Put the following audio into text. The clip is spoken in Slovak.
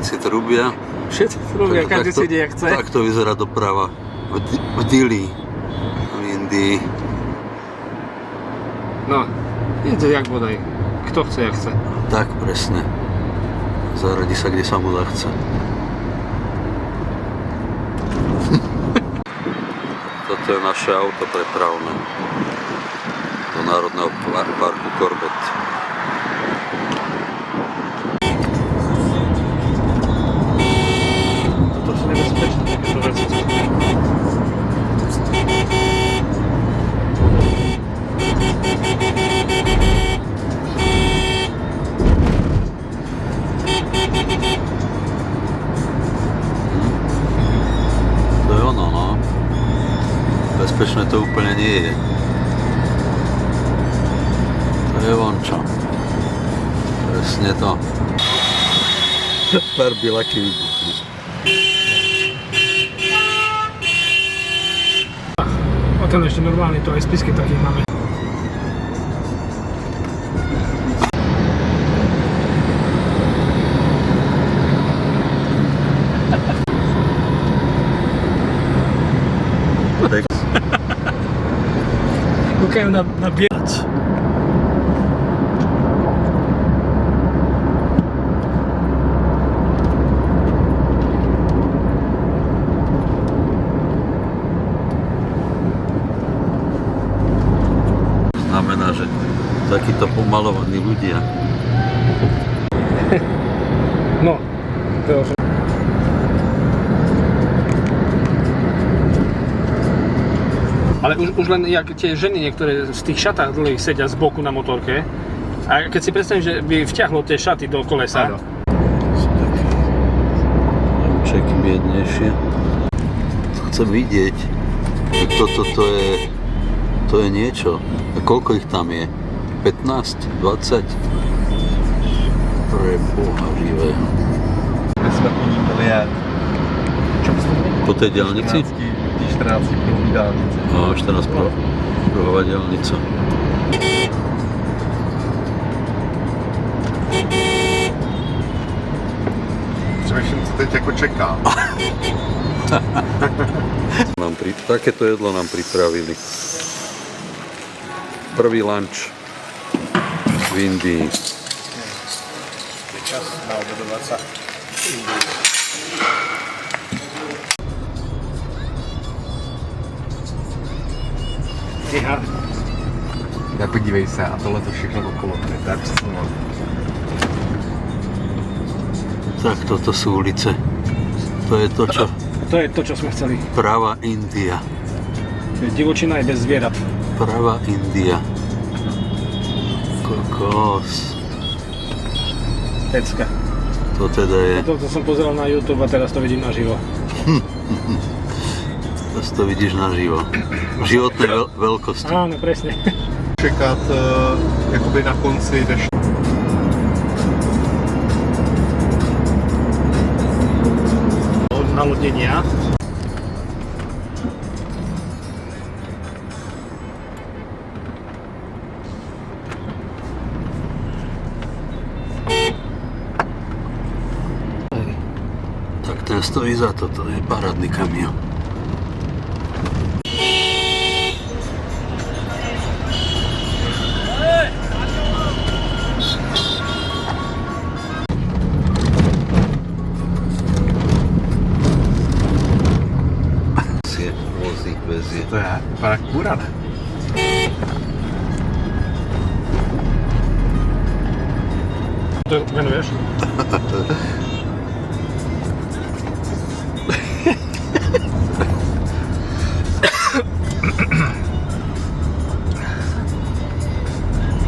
všetci trúbia. Všetci trúbia, každý si ide, jak chce. Tak to vyzerá doprava v Dili, v Indii. No, ide jak bodaj. Kto chce, jak chce. Tak, presne. Zaradí sa, kde sa mu zachce. Toto je naše auto prepravné do Národného parku Corbett. Toto sú nebezpečné takéto veci. To je ono, no. Bezpečné to úplne nie je. To je vončo. Presne to. Pár bilaky vybuchli. A ten ešte normálny, to aj spisky takých máme. Kúkajú na bielač. Znamená, že takíto pomalovaní ľudia. No, to je ale už len jak tie ženy niektoré z tých šatách dlhých sedia z boku na motorke a keď si predstavím, že by vťahlo tie šaty do kolesa. Sú také čeky biednejšie. Chcem vidieť, že to je niečo. A koľko ich tam je? 15? 20? Pre Boha živého. My jsme podívali jet. Po tej diaľnici? 14 pruhový dálnici. No, 14 pruhová diaľnica. Přemýšlím, co teď jako čeká. Takéto jedlo nám pripravili. Prvý lunch v Indii. Je čas naobědovat se. Tak podívej se, a tohle to všechno okolo, to je přesně ono. Tak toto sú ulice. To je to, čo... To je to, čo sme chceli. Pravá India. Divočina je bez zvierat. Pravá India. Kokos. Pecka. To teda je... Toto som pozeral na YouTube a teraz to vidím naživo. Teraz to vidíš naživo. V životnej veľkosti. Áno, presne. Čekat jakoby na konci dešť. Od nalodnenia. Tak ten stojí za to, to je parádny kamión. Vozík vezie. To je, vypadá jak kůra, ne? To venuješ?